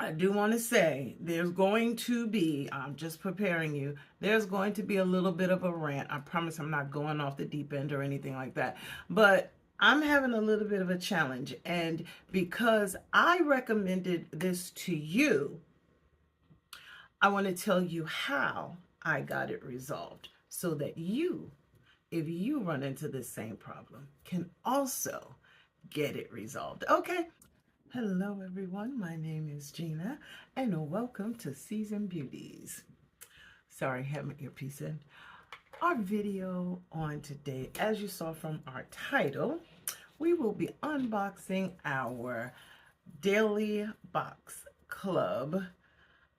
I do want to say there's going to be, I'm just preparing you, there's going to be a little bit of a rant. I promise I'm not going off the deep end or anything like that. But I'm having a little bit of a challenge. And because I recommended this to you, I want to tell you how I got it resolved so that you, if you run into this same problem, can also get it resolved. Okay. Hello, everyone. My name is Gina, and welcome to Seasoned Beauties. Sorry, I had my earpiece in. Our video on today, as you saw from our title, we will be unboxing our Daily Box Club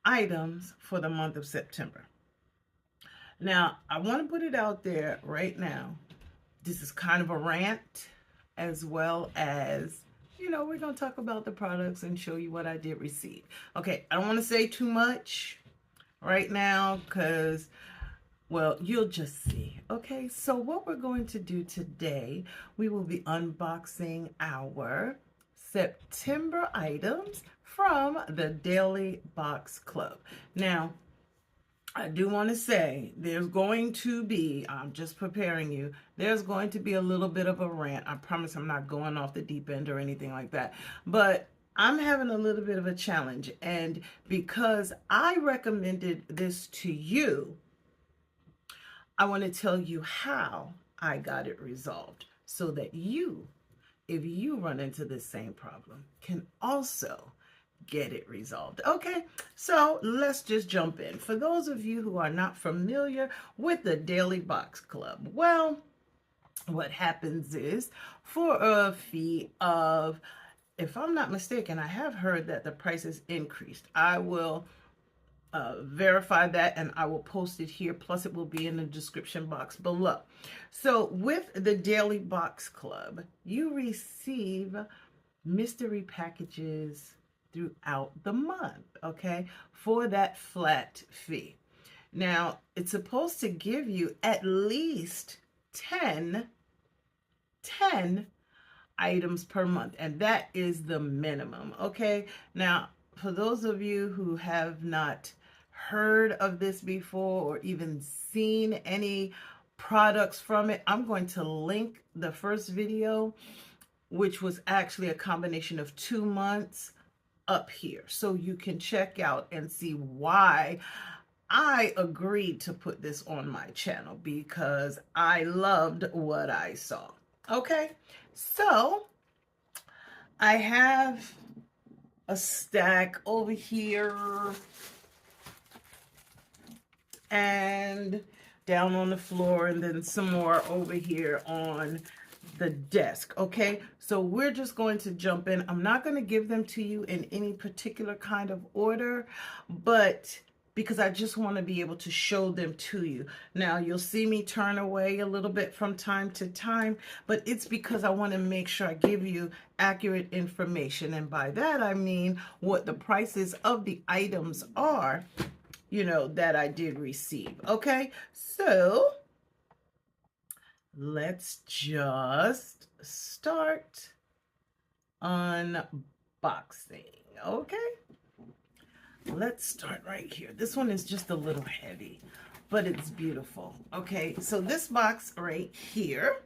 items for the month of September. Now, I want to put it out there right now. This is kind of a rant, as well as we're going to talk about the products and show you what I did receive. Okay, I don't want to say too much right now because, well, you'll just see. Okay, so what we're going to do today, we will be unboxing our September items from the Daily Box Club. Now, I do want to say there's going to be, I'm just preparing you, there's going to be a little bit of a rant. I promise I'm not going off the deep end or anything like that. But I'm having a little bit of a challenge. And because I recommended this to you, I want to tell you how I got it resolved so that you, if you run into this same problem, can also get it resolved. Okay, so let's just jump in. For those of you who are not familiar with the Daily Box Club, well, what happens is for a fee of, if I'm not mistaken, I have heard that the price is increased. I will verify that and I will post it here. Plus it will be in the description box below. So with the Daily Box Club, you receive mystery packages throughout the month, okay, for that flat fee. Now, it's supposed to give you at least 10 items per month, and that is the minimum, okay? Now, for those of you who have not heard of this before or even seen any products from it, I'm going to link the first video, which was actually a combination of 2 months, up here so you can check out and see why I agreed to put this on my channel, because I loved what I saw. Okay, so I have a stack over here and down on the floor, and then some more over here on the desk. Okay, so we're just going to jump in. I'm not going to give them to you in any particular kind of order, but because I just want to be able to show them to you. Now, you'll see me turn away a little bit from time to time, but it's because I want to make sure I give you accurate information. And by that, I mean what the prices of the items are, that I did receive. Okay, so let's just start unboxing. Okay, let's start right here. This one is just a little heavy, but it's beautiful. Okay, so this box right here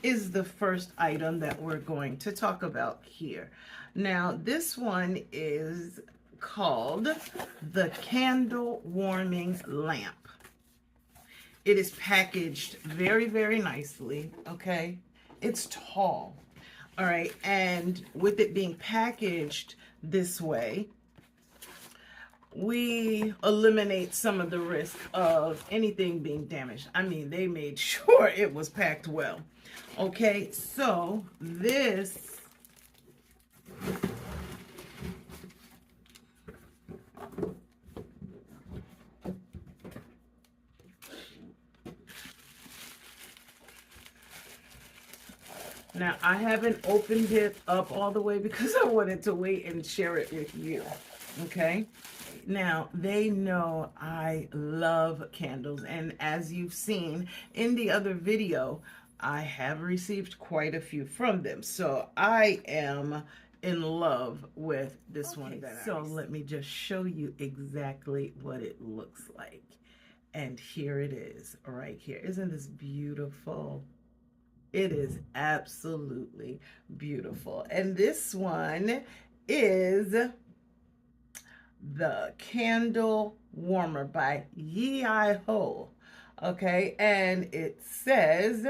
is the first item that we're going to talk about here. Now, this one is called the candle warming lamp. It is packaged very, very nicely, okay? It's tall, all right? And with it being packaged this way, we eliminate some of the risk of anything being damaged. I mean, they made sure it was packed well. Okay, so this now, I haven't opened it up all the way because I wanted to wait and share it with you, okay? Now, they know I love candles, and as you've seen in the other video, I have received quite a few from them. So I am in love with this one. So let me just show you exactly what it looks like. And here it is right here. Isn't this beautiful? It is absolutely beautiful. And this one is the Candle Warmer by Yi Ho. Okay, and it says,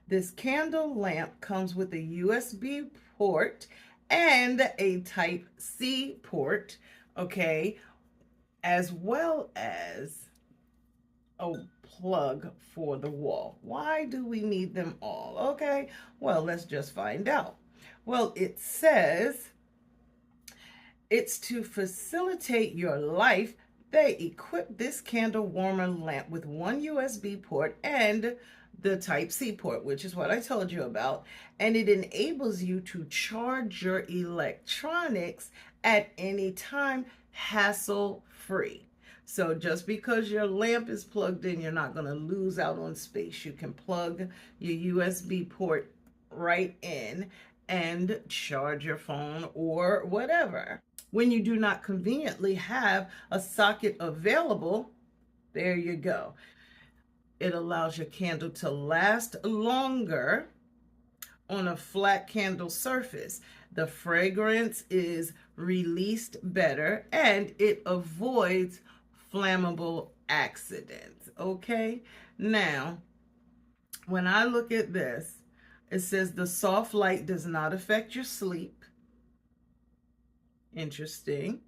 this candle lamp comes with a USB port and a Type C port, okay, as well as a plug for the wall. Why do we need them all? Okay, well, let's just find out. Well, it says it's to facilitate your life. They equip this candle warmer lamp with one USB port and the Type C port, which is what I told you about, and it enables you to charge your electronics at any time, hassle-free. So just because your lamp is plugged in, you're not going to lose out on space. You can plug your USB port right in and charge your phone or whatever. When you do not conveniently have a socket available, there you go. It allows your candle to last longer on a flat candle surface. The fragrance is released better and it avoids flammable accidents. Okay, now when I look at this, it says the soft light does not affect your sleep. Interesting.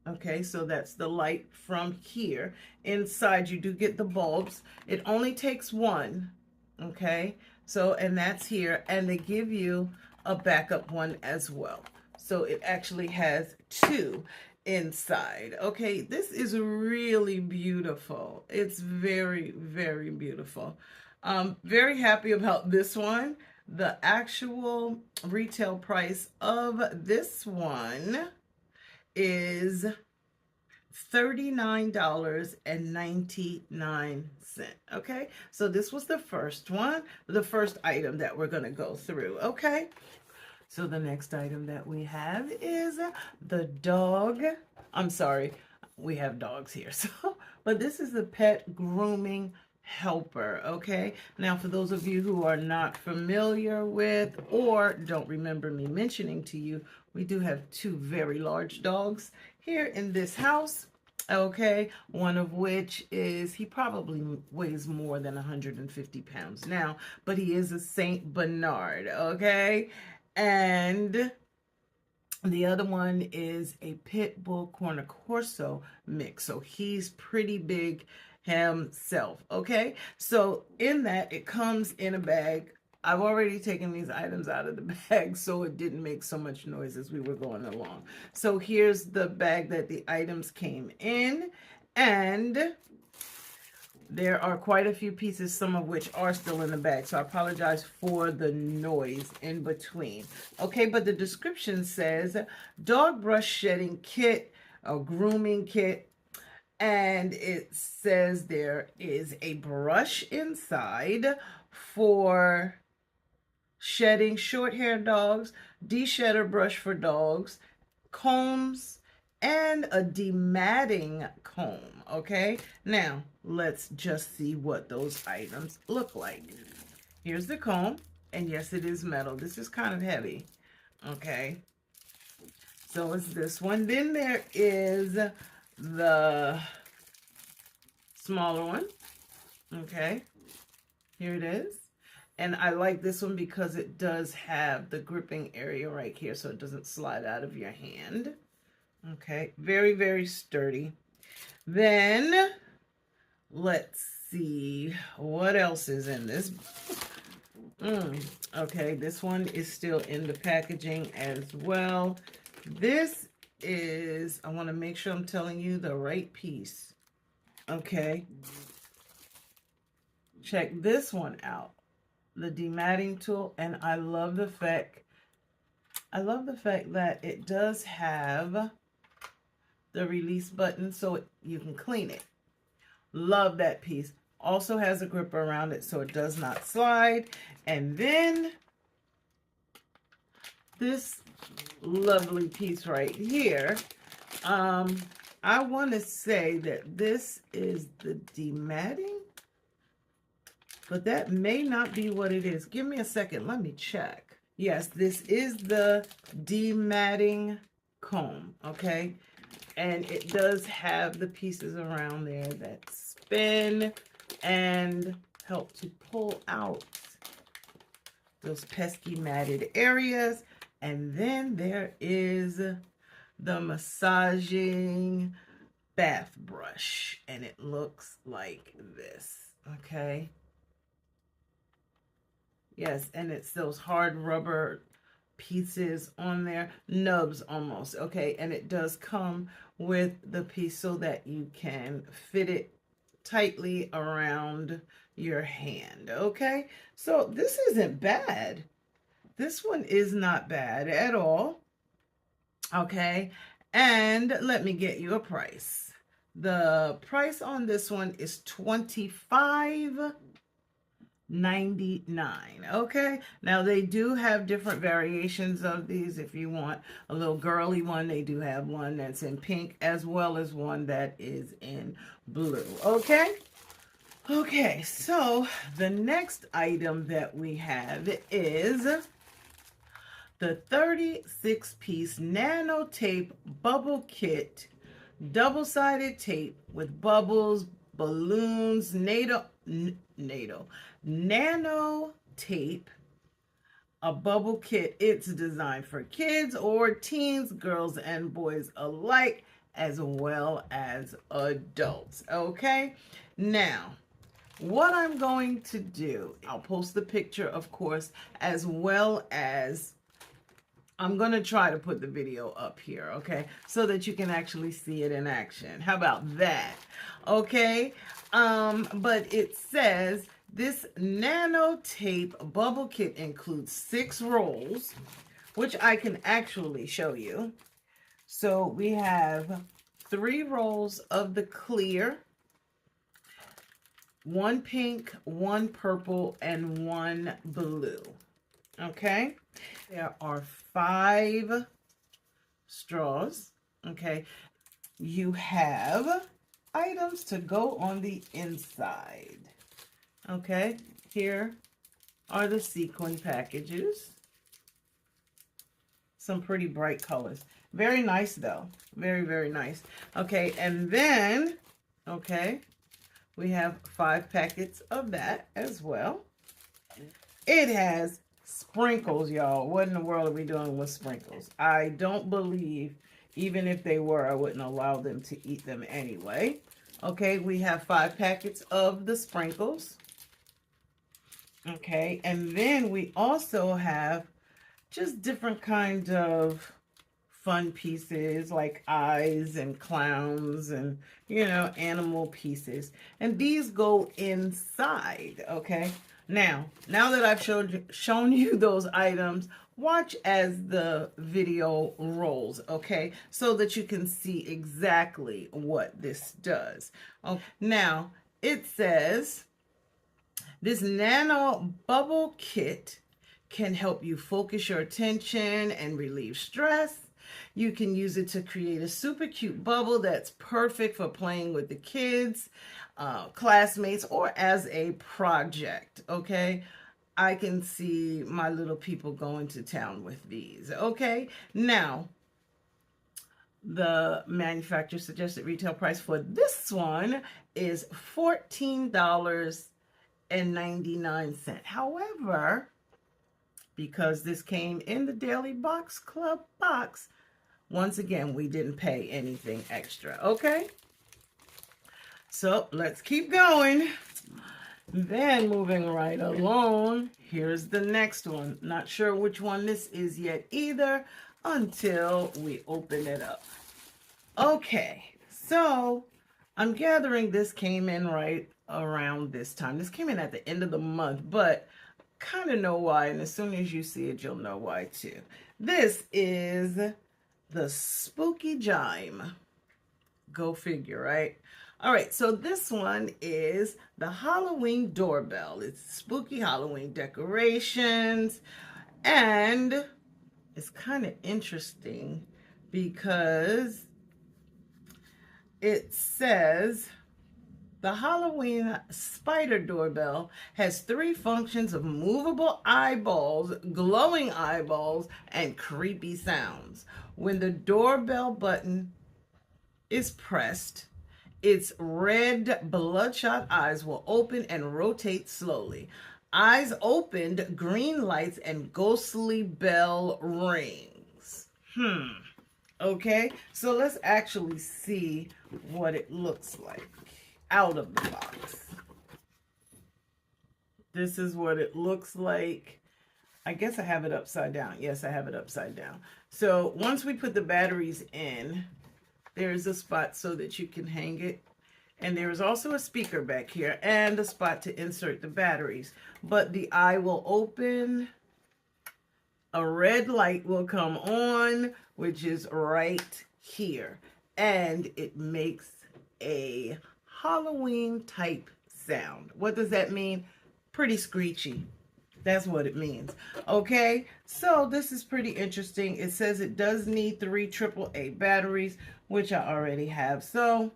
Okay, so that's the light from here. Inside you do get the bulbs. It only takes one. Okay, so and that's here, and they give you a backup one as well. So it actually has two inside. Okay, this is really beautiful. It's very, very beautiful. Very happy about this one. The actual retail price of this one is $39.99. Okay, so this was the first one, the first item that we're going to go through. Okay, so the next item that we have is the dog. I'm sorry, we have dogs here, so but this is the pet grooming helper. Okay, now for those of you who are not familiar with or don't remember me mentioning to you, we do have two very large dogs here in this house. Okay, one of which is, he probably weighs more than 150 pounds now, but he is a Saint Bernard. Okay, and the other one is a Pit Bull Corner Corso mix, so he's pretty big himself. Okay, so in that, it comes in a bag. I've already taken these items out of the bag so it didn't make so much noise as we were going along. So here's the bag that the items came in, and there are quite a few pieces, some of which are still in the bag, so I apologize for the noise in between. Okay, but the description says dog brush shedding kit, a grooming kit, and it says there is a brush inside for shedding short-haired dogs, de-shedder brush for dogs, combs, and a dematting comb. Okay, now let's just see what those items look like. Here's the comb, and yes, it is metal. This is kind of heavy. Okay, so it's this one. Then there is the smaller one. Okay, here it is. And I like this one because it does have the gripping area right here so it doesn't slide out of your hand. Okay, very, very sturdy. Then, let's see, what else is in this? Okay, this one is still in the packaging as well. This is, I want to make sure I'm telling you the right piece. Okay, check this one out. The dematting tool, and I love the fact that it does have the release button so you can clean it. Love that piece. Also has a gripper around it so it does not slide. And then this lovely piece right here, I want to say that this is the dematting, but that may not be what it is. Give me a second. Let me check. Yes, this is the dematting comb, okay? And it does have the pieces around there that spin and help to pull out those pesky matted areas. And then there is the massaging bath brush, and it looks like this, okay? Yes, and it's those hard rubber pieces on there, nubs almost, okay? And it does come with the piece so that you can fit it tightly around your hand, okay? So this isn't bad. This one is not bad at all, okay? And let me get you a price. The price on this one is $25.99. Okay, now they do have different variations of these. If you want a little girly one, they do have one that's in pink as well as one that is in blue. Okay, so the next item that we have is the 36-piece nano tape bubble kit, double-sided tape with bubbles, balloons, nano tape, a bubble kit. It's designed for kids or teens, girls and boys alike, as well as adults. Okay, now what I'm going to do, I'll post the picture, of course, as well as I'm going to try to put the video up here, okay, so that you can actually see it in action. How about that? Okay, but it says this nano tape bubble kit includes 6 rolls, which I can actually show you. So we have 3 rolls of the clear, 1 pink, 1 purple, and 1 blue. Okay, there are 5 straws. Okay, you have items to go on the inside. Okay, here are the sequin packages. Some pretty bright colors. Very nice though. Very, very nice. Okay, and then, okay, we have 5 packets of that as well. It has sprinkles, y'all. What in the world are we doing with sprinkles? I don't believe, even if they were, I wouldn't allow them to eat them anyway. Okay, we have 5 packets of the sprinkles. Okay, and then we also have just different kinds of fun pieces like eyes and clowns and, you know, animal pieces. And these go inside, okay? Now that I've shown you those items, watch as the video rolls, okay? So that you can see exactly what this does. Okay. Now, it says, this nano bubble kit can help you focus your attention and relieve stress. You can use it to create a super cute bubble that's perfect for playing with the kids, classmates, or as a project, okay? I can see my little people going to town with these, okay? Now, the manufacturer suggested retail price for this one is $14.99. However, because this came in the Daily Box Club box, once again, we didn't pay anything extra, okay? So let's keep going. Then moving right along, here's the next one. Not sure which one this is yet either until we open it up. Okay, so I'm gathering this came in right around this time. This came in at the end of the month, but kind of know why, and as soon as you see it, you'll know why too. This is the Spooky Chime. Go figure, right? All right, so this one is the Halloween doorbell. It's spooky Halloween decorations, and is kind of interesting because it says the Halloween spider doorbell has 3 functions of movable eyeballs, glowing eyeballs, and creepy sounds. When the doorbell button is pressed, its red bloodshot eyes will open and rotate slowly. Eyes opened, green lights and ghostly bell rings. Okay, so let's actually see what it looks like out of the box. This is what it looks like. I guess I have it upside down. Yes, I have it upside down. So once we put the batteries in, there's a spot so that you can hang it. And there's also a speaker back here and a spot to insert the batteries. But the eye will open. A red light will come on, which is right here. And it makes a Halloween type sound. What does that mean? Pretty screechy. That's what it means. Okay, so this is pretty interesting. It says it does need 3 AAA batteries, which I already have. So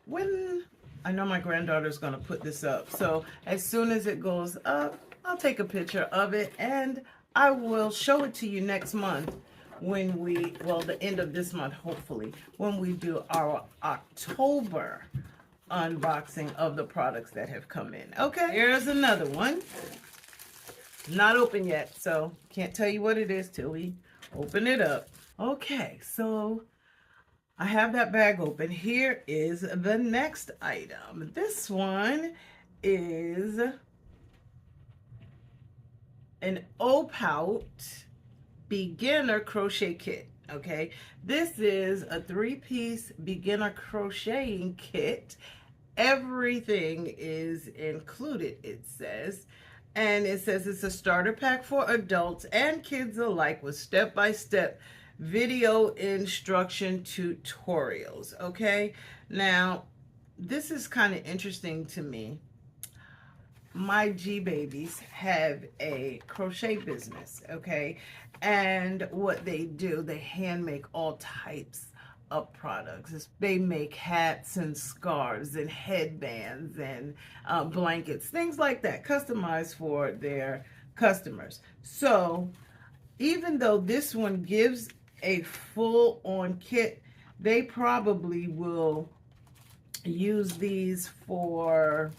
when I know my granddaughter's going to put this up, so as soon as it goes up, I'll take a picture of it and I will show it to you next month when we, well, the end of this month, hopefully, when we do our October unboxing of the products that have come in. Okay, here's another one. Not open yet, so can't tell you what it is till we open it up. Okay, so I have that bag open. Here is the next item. This one is an O-Pout beginner crochet kit. Okay, this is a 3-piece beginner crocheting kit. Everything is included, it says. And it says it's a starter pack for adults and kids alike with step-by-step video instruction tutorials. Okay, now this is kind of interesting to me. My G babies have a crochet business, okay, and what they do, they hand make all types of products. They make hats and scarves and headbands and blankets, things like that, customized for their customers. So even though this one gives a full-on kit, they probably will use these for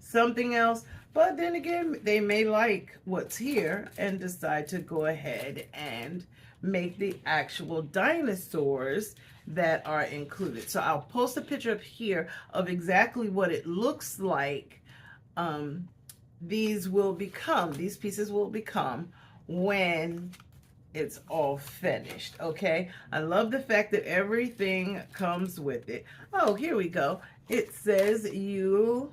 something else, but then again, they may like what's here and decide to go ahead and make the actual dinosaurs that are included. So I'll post a picture up here of exactly what it looks like. These pieces will become when it's all finished. Okay, I love the fact that everything comes with it. Oh, here we go. It says you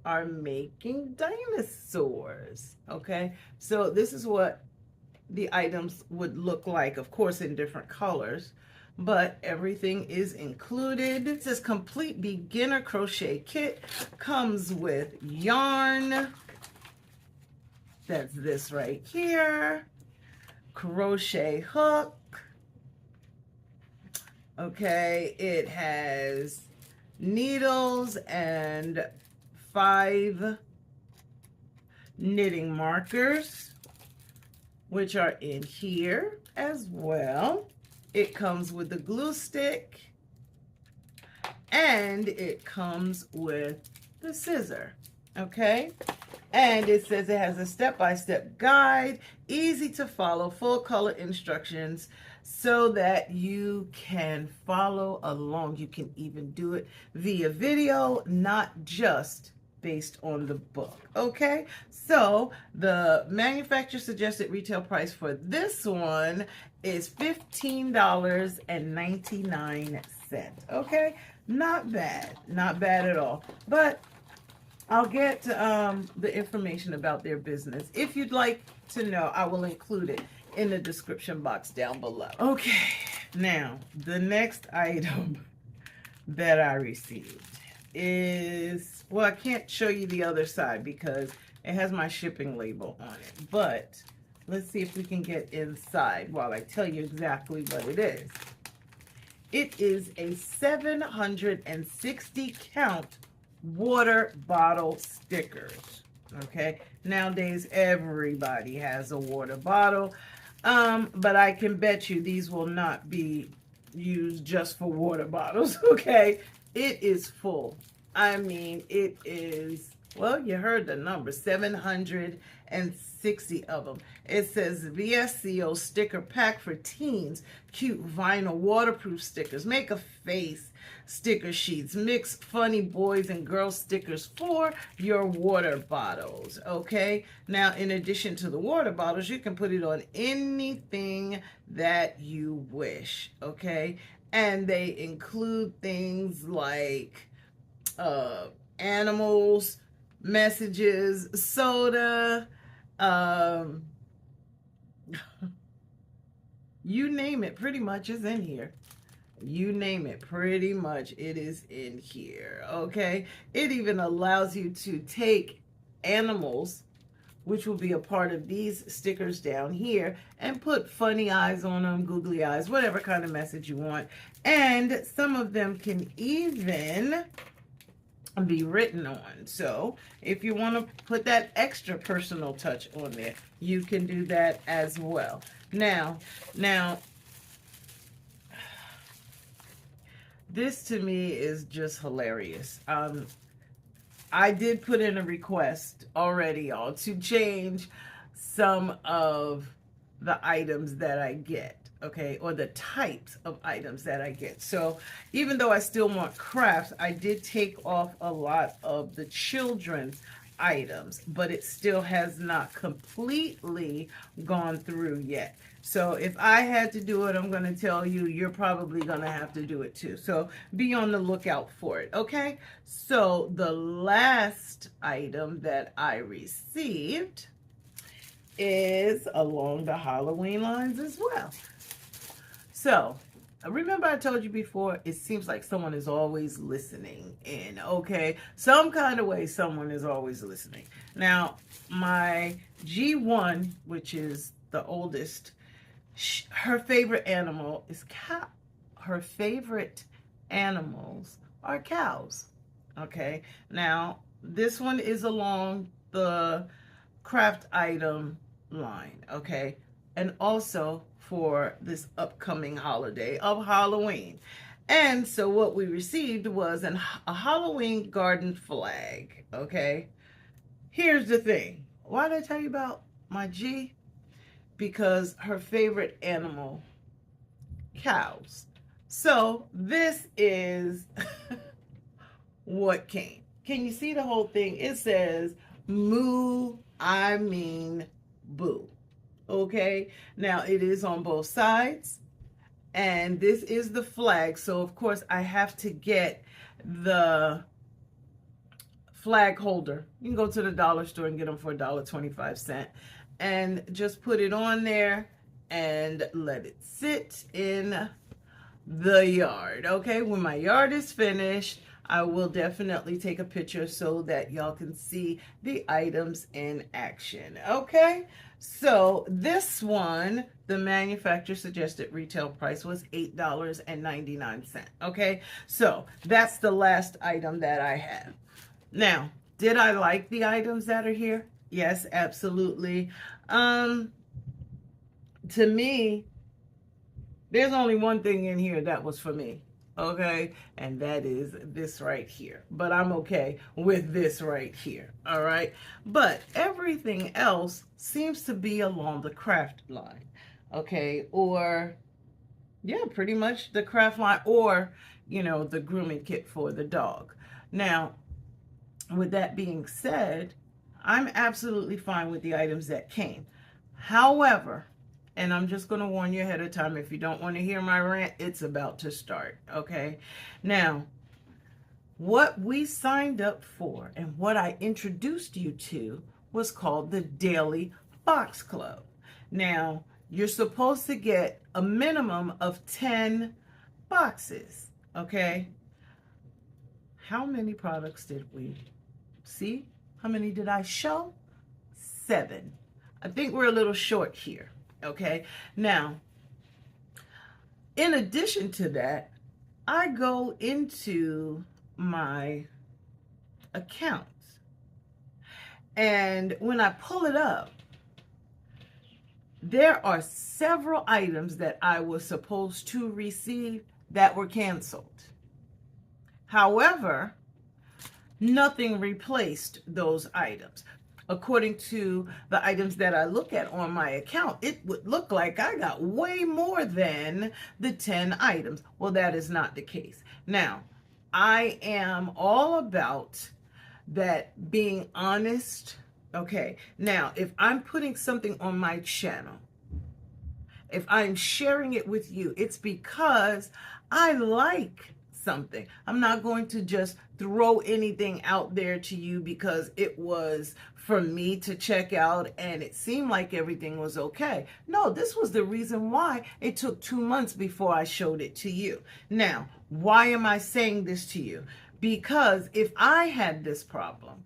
are making dinosaurs. Okay, so this is what the items would look like, of course in different colors, but everything is included. This complete beginner crochet kit comes with yarn, that's this right here, crochet hook, okay, it has needles and 5 knitting markers, which are in here as well. It comes with the glue stick and it comes with the scissor, okay? And it says it has a step-by-step guide, easy to follow, full color instructions so that you can follow along. You can even do it via video, not just based on the book. Okay, so the manufacturer suggested retail price for this one is $15.99. Okay, not bad at all. But I'll get the information about their business. If you'd like to know, I will include it in the description box down below. Okay, now the next item that I received is, well, I can't show you the other side because it has my shipping label on it, but Let's see if we can get inside while I tell you exactly what it is. It is a 760 count water bottle stickers. Okay, nowadays everybody has a water bottle, but I can bet you these will not be used just for water bottles. Okay, it is full. I mean, it is, well, you heard the number, 760 of them. It says VSCO sticker pack for teens, cute vinyl waterproof stickers, make a face sticker sheets, mix funny boys and girls stickers for your water bottles. Okay, now in addition to the water bottles, you can put it on anything that you wish. Okay, and they include things like animals, messages, soda, you name it, pretty much is in here. You name it, pretty much it is in here. Okay, it even allows you to take animals, which will be a part of these stickers down here, and put funny eyes on them, googly eyes, whatever kind of message you want. And some of them can even be written on. So if you want to put that extra personal touch on there, you can do that as well. Now, this to me is just hilarious. I did put in a request already, y'all, to change some of the items that I get, okay, or the types of items that I get. So even though I still want crafts, I did take off a lot of the children's items, but it still has not completely gone through yet. So if I had to do it, I'm going to tell you, you're probably going to have to do it too. So be on the lookout for it, okay? So the last item that I received is along the Halloween lines as well. So remember I told you before, it seems like someone is always listening in, okay? Some kind of way someone is always listening. Now, my G1, which is the oldest, her favorite animal is cow. Her favorite animals are cows, okay? Now, this one is along the craft item line, okay? And also for this upcoming holiday of Halloween. And so what we received was a Halloween garden flag, okay? Here's the thing. Why did I tell you about my G? Because her favorite animal, cows. So this is what came. Can you see the whole thing? It says moo, I mean boo. Okay, now it is on both sides, and this is the flag. So of course I have to get the flag holder. You can go to the dollar store and get them for $1.25 and just put it on there and let it sit in the yard. Okay, when my yard is finished, I will definitely take a picture so that y'all can see the items in action. Okay, so this one, the manufacturer suggested retail price was $8.99. Okay, so that's the last item that I have. Now, did I like the items that are here? Yes, absolutely. To me, there's only one thing in here that was for me, okay? And that is this right here. But I'm okay with this right here, all right? But everything else seems to be along the craft line, okay? Or, yeah, pretty much the craft line, or, you know, the grooming kit for the dog. Now, with that being said, I'm absolutely fine with the items that came. However, and I'm just going to warn you ahead of time, if you don't want to hear my rant, it's about to start, okay? Now, what we signed up for and what I introduced you to was called the Daily Box Club. Now, you're supposed to get a minimum of 10 boxes, okay? How many products did we see? How many did I show? 7. I think we're a little short here. Okay. Now, in addition to that, I go into my accounts. And when I pull it up, there are several items that I was supposed to receive that were canceled. However, nothing replaced those items. According to the items that I look at on my account, it would look like I got way more than the 10 items. Well, that is not the case. Now, I am all about that being honest. Okay, now if I'm putting something on my channel, if I'm sharing it with you, it's because I like something. I'm not going to just throw anything out there to you because it was for me to check out and it seemed like everything was okay. No, this was the reason why it took 2 months before I showed it to you. Now, why am I saying this to you? Because if I had this problem,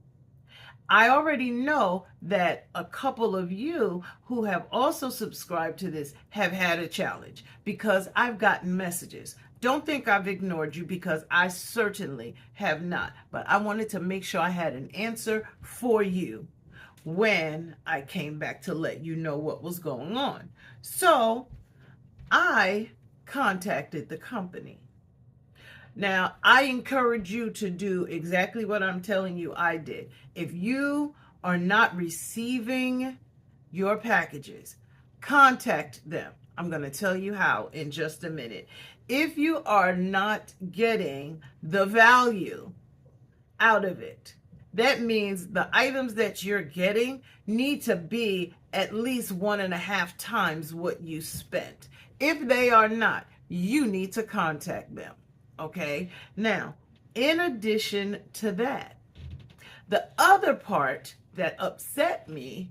I already know that a couple of you who have also subscribed to this have had a challenge because I've gotten messages. Don't think I've ignored you because I certainly have not. But I wanted to make sure I had an answer for you when I came back to let you know what was going on. So I contacted the company. Now, I encourage you to do exactly what I'm telling you I did. If you are not receiving your packages, contact them. I'm going to tell you how in just a minute. If you are not getting the value out of it, that means the items that you're getting need to be at least 1.5 times what you spent. If they are not, you need to contact them. Okay, now, in addition to that, the other part that upset me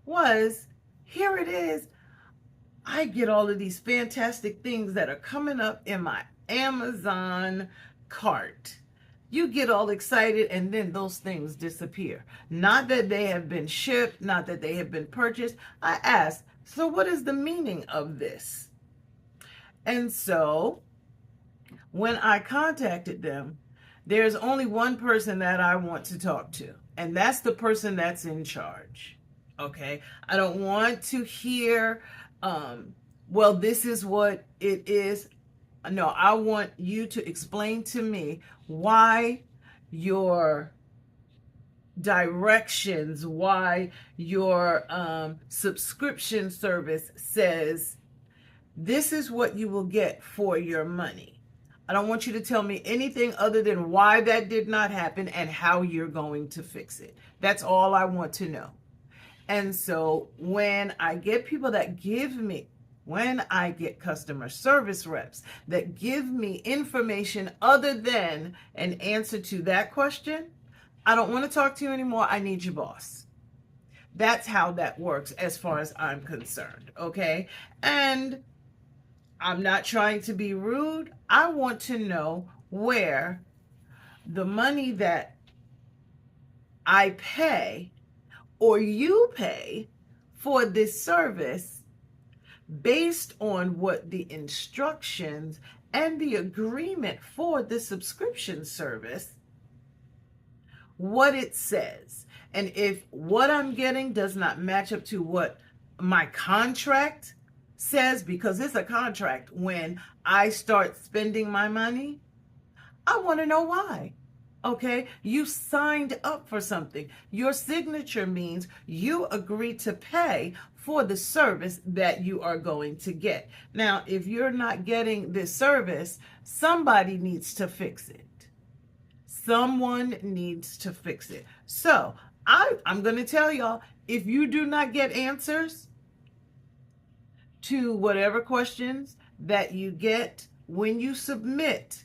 was, here it is, I get all of these fantastic things that are coming up in my Amazon cart. You get all excited and then those things disappear. Not that they have been shipped, not that they have been purchased. I asked, so what is the meaning of this? And so when I contacted them, there's only one person that I want to talk to, and that's the person that's in charge. Okay? I don't want to hear, well, this is what it is. No, I want you to explain to me why your directions, why your subscription service says this is what you will get for your money. I don't want you to tell me anything other than why that did not happen and how you're going to fix it. That's all I want to know. And so when I get people that when I get customer service reps that give me information other than an answer to that question, I don't want to talk to you anymore. I need your boss. That's how that works as far as I'm concerned. Okay. And I'm not trying to be rude. I want to know where the money that I pay or you pay for this service based on what the instructions and the agreement for the subscription service, what it says. And if what I'm getting does not match up to what my contract says, because it's a contract, when I start spending my money, I want to know why. Okay, you signed up for something. Your signature means you agreed to pay for the service that you are going to get. Now, if you're not getting this service, somebody needs to fix it. Someone needs to fix it. So I'm going to tell y'all, if you do not get answers to whatever questions that you get when you submit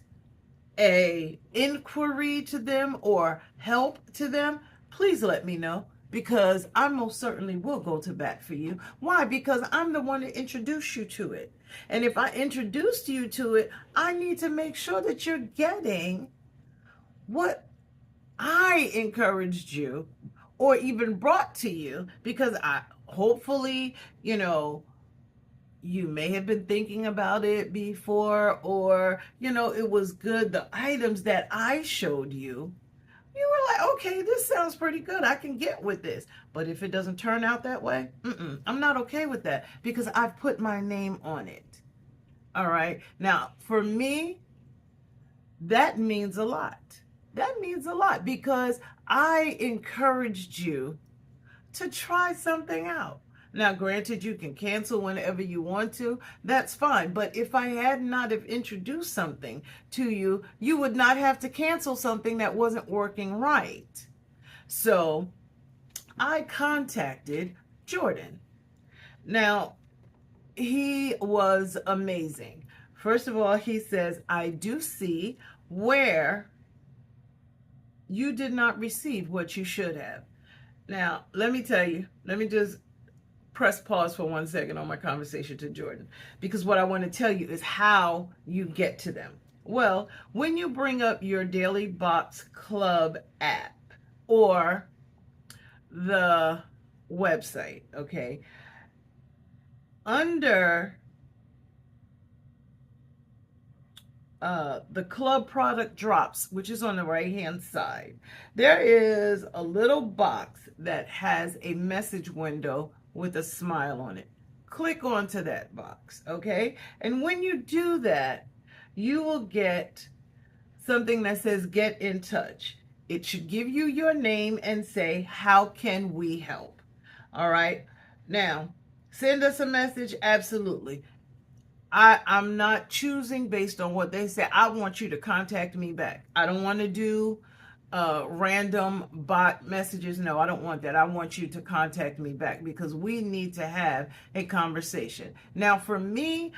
a inquiry to them or help to them, please let me know, because I most certainly will go to bat for you. Why? Because I'm the one that introduced you to it. And if I introduced you to it, I need to make sure that you're getting what I encouraged you or even brought to you, because hopefully, you may have been thinking about it before, or, it was good. The items that I showed you, you were like, okay, this sounds pretty good. I can get with this. But if it doesn't turn out that way, I'm not okay with that because I've put my name on it. All right. Now, for me, that means a lot. That means a lot because I encouraged you to try something out. Now, granted, you can cancel whenever you want to. That's fine. But if I had not have introduced something to you, you would not have to cancel something that wasn't working right. So I contacted Jordan. Now, he was amazing. First of all, he says, I do see where you did not receive what you should have. Now, let me tell you, let me just press pause for 1 second on my conversation to Jordan, because what I want to tell you is how you get to them. Well, when you bring up your Daily Box Club app or the website, okay, under the club product drops, which is on the right hand side, there is a little box that has a message window with a smile on it. Click onto that box, okay? And when you do that, you will get something that says get in touch. It should give you your name and say, how can we help? All right. Now, send us a message. Absolutely. I'm not choosing based on what they say. I want you to contact me back. I don't want to do random bot messages. No, I don't want that. I want you to contact me back because we need to have a conversation. Now, for me,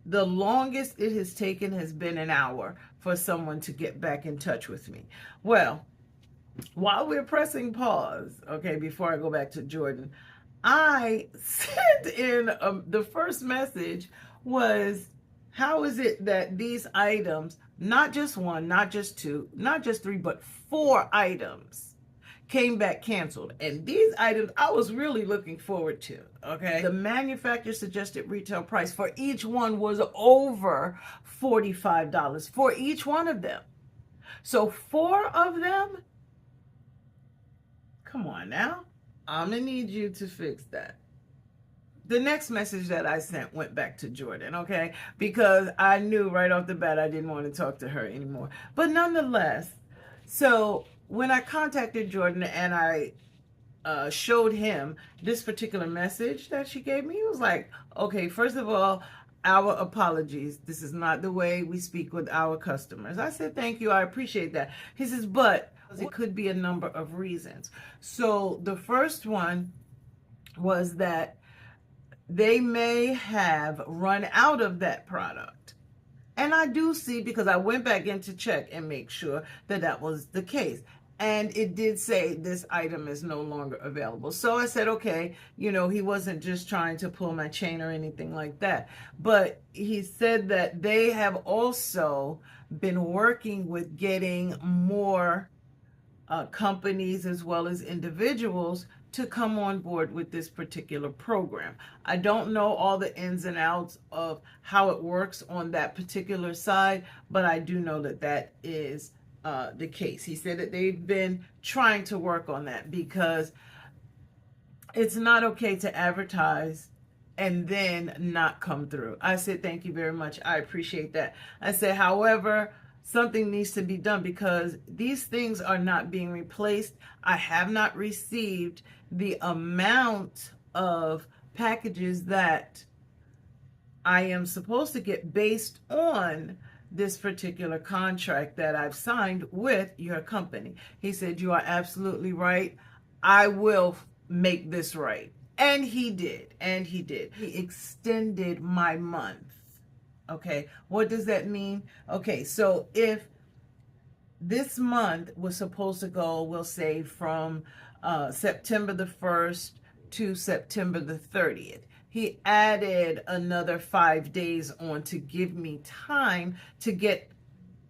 the longest it has taken has been an hour for someone to get back in touch with me. Well, while we're pressing pause, okay, before I go back to Jordan, I sent in the first message was, how is it that these items, not just one, not just two, not just three, but 4 items came back canceled? And these items I was really looking forward to, okay? The manufacturer suggested retail price for each one was over $45 for each one of them. So 4 of them, come on now, I'm gonna need you to fix that. The next message that I sent went back to Jordan, okay? Because I knew right off the bat I didn't want to talk to her anymore. But nonetheless, so when I contacted Jordan and I showed him this particular message that she gave me, he was like, okay, first of all, our apologies. This is not the way we speak with our customers. I said, thank you. I appreciate that. He says, but it could be a number of reasons. So the first one was that they may have run out of that product. And I do see, because I went back in to check and make sure that that was the case. And it did say this item is no longer available. So I said, okay, he wasn't just trying to pull my chain or anything like that. But he said that they have also been working with getting more companies as well as individuals to come on board with this particular program. I don't know all the ins and outs of how it works on that particular side, but I do know that that is the case. He said that they've been trying to work on that because it's not okay to advertise and then not come through. I said, thank you very much. I appreciate that. I said, however, something needs to be done because these things are not being replaced. I have not received the amount of packages that I am supposed to get based on this particular contract that I've signed with your company. He said, you are absolutely right. I will make this right. And he did. And he did. He extended my month. Okay. What does that mean? Okay. So if this month was supposed to go, we'll say from September the 1st to September the 30th. He added another 5 days on to give me time to get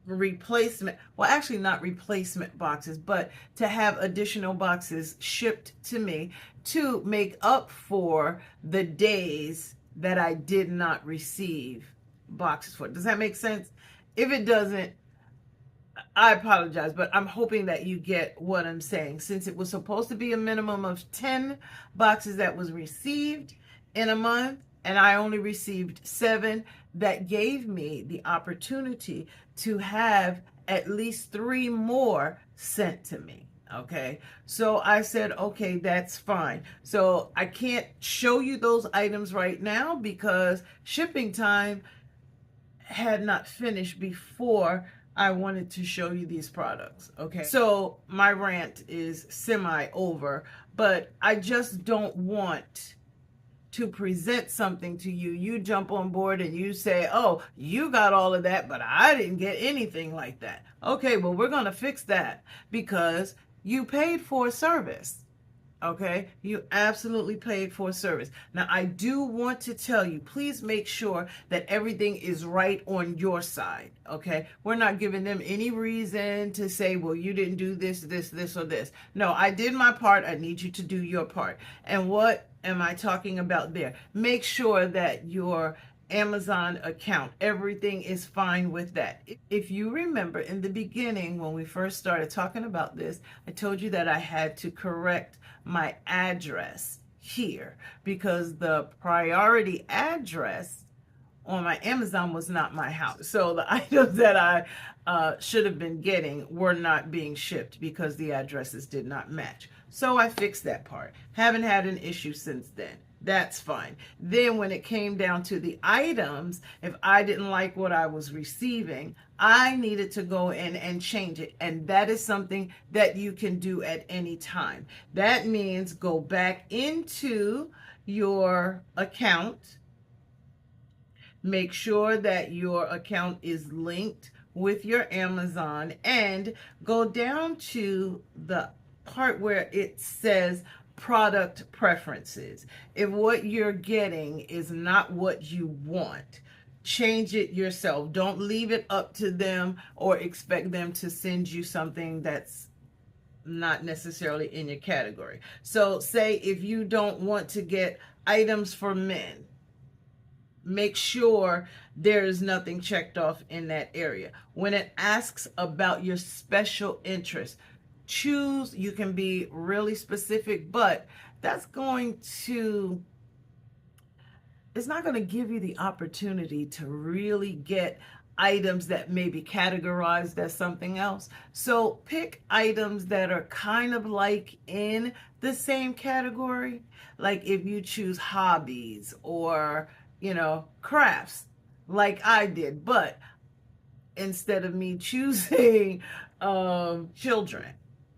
replacement, well, actually not replacement boxes, but to have additional boxes shipped to me to make up for the days that I did not receive boxes for. Does that make sense? If it doesn't, I apologize, but I'm hoping that you get what I'm saying. Since it was supposed to be a minimum of 10 boxes that was received in a month, and I only received 7, that gave me the opportunity to have at least 3 more sent to me. Okay, so I said, okay, that's fine. So I can't show you those items right now because shipping time had not finished before I wanted to show you these products. Okay, so my rant is semi over, but I just don't want to present something to you. You jump on board and you say, oh, you got all of that, but I didn't get anything like that. Okay, well, we're going to fix that because you paid for a service. Okay, you absolutely paid for a service. Now, I do want to tell you, please make sure that everything is right on your side. Okay, we're not giving them any reason to say, well, you didn't do this, this, or this. No, I did my part. I need you to do your part. And what am I talking about there? Make sure that your Amazon account, everything is fine with that. If you remember in the beginning when we first started talking about this, I told you that I had to correct my address here because the priority address on my Amazon was not my house. So the items that I should have been getting were not being shipped because the addresses did not match. So I fixed that part. Haven't had an issue since then. That's fine. Then when it came down to the items, if I didn't like what I was receiving, I needed to go in and change it. And that is something that you can do at any time. That means go back into your account. Make sure that your account is linked with your Amazon and go down to the part where it says product preferences. If what you're getting is not what you want, change it yourself. Don't leave it up to them or expect them to send you something that's not necessarily in your category. So say if you don't want to get items for men, make sure there is nothing checked off in that area. When it asks about your special interest, choose, you can be really specific, but that's going to, it's not going to give you the opportunity to really get items that may be categorized as something else. So pick items that are kind of like in the same category. Like if you choose hobbies or, crafts like I did, but instead of me choosing children,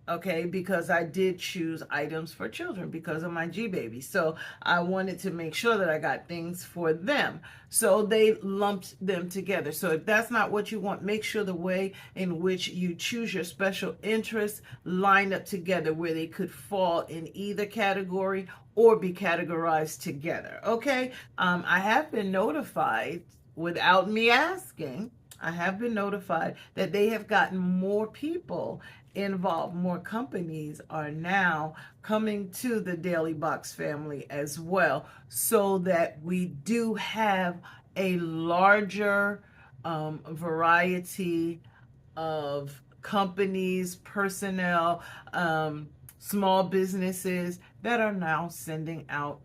okay, because I did choose items for children because of my G baby. So I wanted to make sure that I got things for them. So they lumped them together. So if that's not what you want, make sure the way in which you choose your special interests line up together where they could fall in either category or be categorized together. Okay. I have been notified without me asking. I have been notified that they have gotten more people involved. More companies are now coming to the Daily Box family as well, so that we do have a larger variety of companies, personnel, small businesses that are now sending out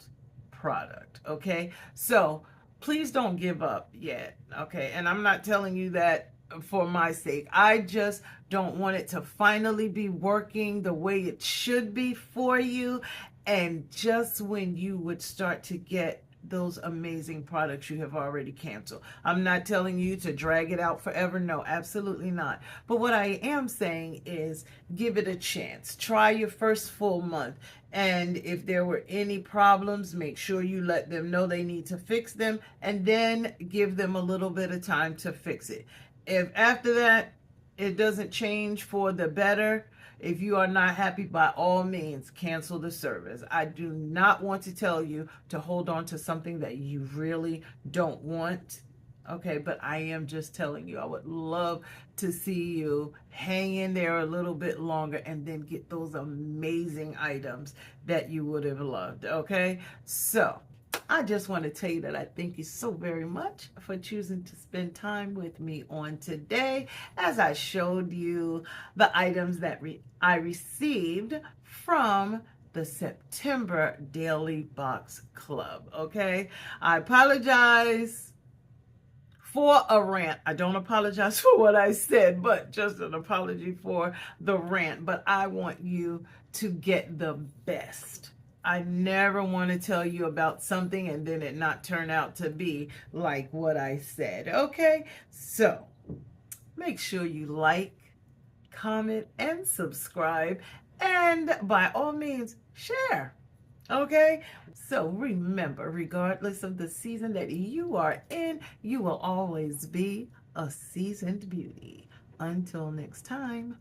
product. Okay, so please don't give up yet. Okay, and I'm not telling you that for my sake. I just don't want it to finally be working the way it should be for you. And just when you would start to get those amazing products you have already canceled. I'm not telling you to drag it out forever. No, absolutely not. But what I am saying is give it a chance. Try your first full month. And if there were any problems, make sure you let them know they need to fix them, and then give them a little bit of time to fix it. If after that it doesn't change for the better, if you are not happy, by all means, cancel the service. I do not want to tell you to hold on to something that you really don't want Okay, but I am just telling you, I would love to see you hang in there a little bit longer and then get those amazing items that you would have loved. Okay, so I just want to tell you that I thank you so very much for choosing to spend time with me on today as I showed you the items that I received from the September Daily Box Club. Okay, I apologize for a rant. I don't apologize for what I said, but just an apology for the rant. But I want you to get the best. I never want to tell you about something and then it not turn out to be like what I said. Okay? So make sure you like, comment, and subscribe. And by all means, share. Okay? So remember, regardless of the season that you are in, you will always be a seasoned beauty. Until next time.